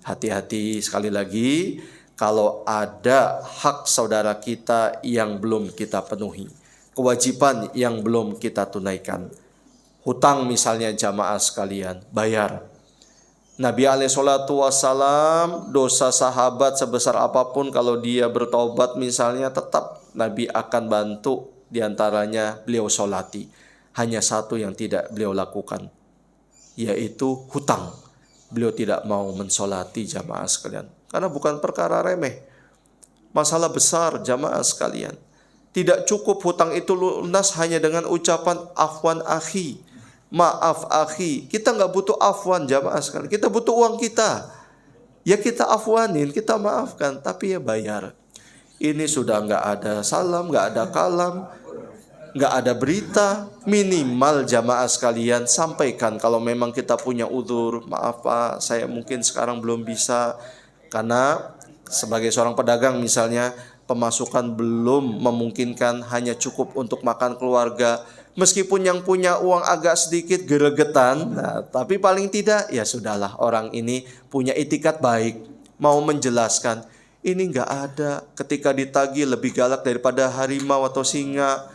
Hati-hati sekali lagi kalau ada hak saudara kita yang belum kita penuhi, kewajiban yang belum kita tunaikan. Hutang misalnya jamaah sekalian, bayar. Nabi alaihissalam, dosa sahabat sebesar apapun kalau dia bertaubat misalnya, tetap Nabi akan bantu, diantaranya beliau solati. Hanya satu yang tidak beliau lakukan, yaitu hutang. Beliau tidak mau mensolati jamaah sekalian, karena bukan perkara remeh, masalah besar jamaah sekalian. Tidak cukup hutang itu lunas hanya dengan ucapan afwan akhi, maaf akhi. Kita nggak butuh afwan jamaah sekalian, kita butuh uang kita. Ya kita afwanin, kita maafkan, tapi ya bayar. Ini sudah nggak ada salam, nggak ada kalam, nggak ada berita. Minimal jamaah sekalian sampaikan kalau memang kita punya udzur, maaf Pak, saya mungkin sekarang belum bisa karena sebagai seorang pedagang misalnya, pemasukan belum memungkinkan, hanya cukup untuk makan keluarga. Meskipun yang punya uang agak sedikit geregetan, tapi paling tidak ya sudahlah, orang ini punya itikat baik, mau menjelaskan. Ini nggak ada, ketika ditagih lebih galak daripada harimau atau singa.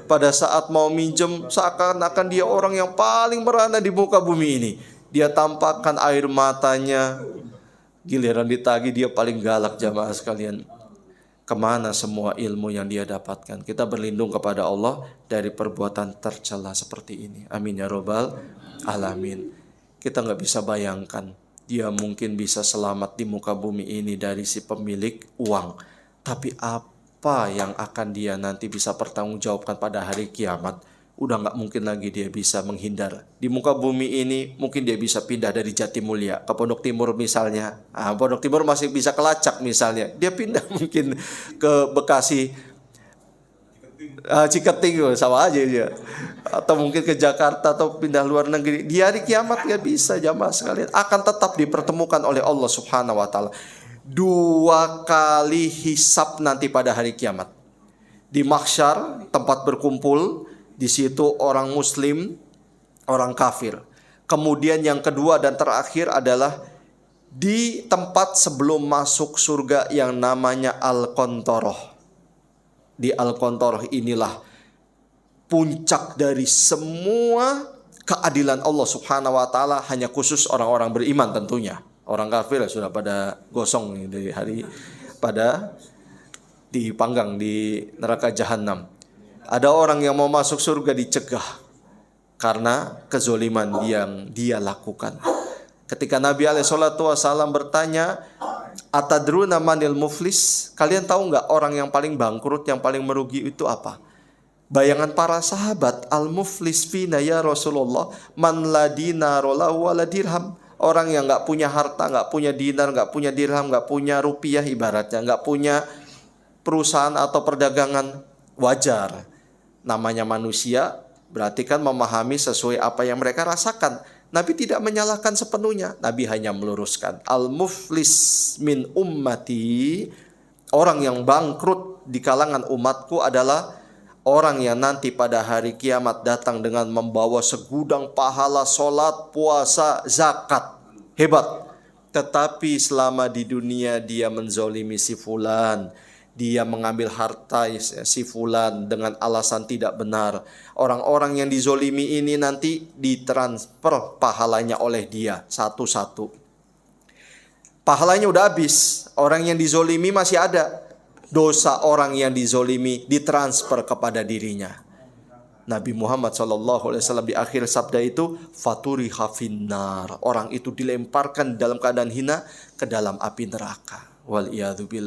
Pada saat mau minjem, seakan-akan dia orang yang paling merana di muka bumi ini. Dia tampakkan air matanya, giliran ditagih dia paling galak jamaah sekalian. Kemana semua ilmu yang dia dapatkan? Kita berlindung kepada Allah dari perbuatan tercela seperti ini. Amin ya robbal alamin. Kita nggak bisa bayangkan, dia mungkin bisa selamat di muka bumi ini dari si pemilik uang. Tapi apa yang akan dia nanti bisa pertanggungjawabkan pada hari kiamat? Udah nggak mungkin lagi dia bisa menghindar. Di muka bumi ini mungkin dia bisa pindah dari Jatimulya ke Pondok Timur misalnya. Pondok Timur masih bisa ke Lacak misalnya. Dia pindah mungkin ke Bekasi, Ciketing, sama aja dia. Atau mungkin ke Jakarta atau pindah luar negeri. Di hari kiamat nggak bisa jamaah sekalian. Akan tetap dipertemukan oleh Allah Subhanahu Wa Taala. 2 kali hisab nanti pada hari kiamat. Di mahsyar, tempat berkumpul. Di situ orang muslim, orang kafir. Kemudian yang kedua dan terakhir adalah di tempat sebelum masuk surga yang namanya Al-Qantoroh. Di Al-Qantoroh inilah puncak dari semua keadilan Allah Subhanahu Wa Taala, hanya khusus orang-orang beriman tentunya. Orang kafir sudah pada gosong dari hari pada dipanggang di neraka jahanam. Ada orang yang mau masuk surga dicegah karena kezoliman yang dia lakukan. Ketika Nabi alaihissalam bertanya, atadruna manil muflis? Kalian tahu nggak orang yang paling bangkrut, yang paling merugi itu apa? Bayangan para sahabat, al-muflis fina ya Rasulullah, man la dinar lahu wa la dirham. Orang yang nggak punya harta, nggak punya dinar, nggak punya dirham, nggak punya rupiah ibaratnya, nggak punya perusahaan atau perdagangan. Wajar, namanya manusia, berarti kan memahami sesuai apa yang mereka rasakan. Nabi tidak menyalahkan sepenuhnya. Nabi hanya meluruskan, al-muflis min ummati, orang yang bangkrut di kalangan umatku adalah orang yang nanti pada hari kiamat datang dengan membawa segudang pahala sholat, puasa, zakat. Hebat. Tetapi selama di dunia dia menzolimi si fulan, dia mengambil harta si fulan dengan alasan tidak benar. Orang-orang yang dizolimi ini nanti ditransfer pahalanya oleh dia satu-satu. Pahalanya udah habis. Orang yang dizolimi masih ada. Dosa orang yang dizolimi ditransfer kepada dirinya. Nabi Muhammad SAW di akhir sabda itu, faturiha finnar. Orang itu dilemparkan dalam keadaan hina ke dalam api neraka. Wal iyadzu billah.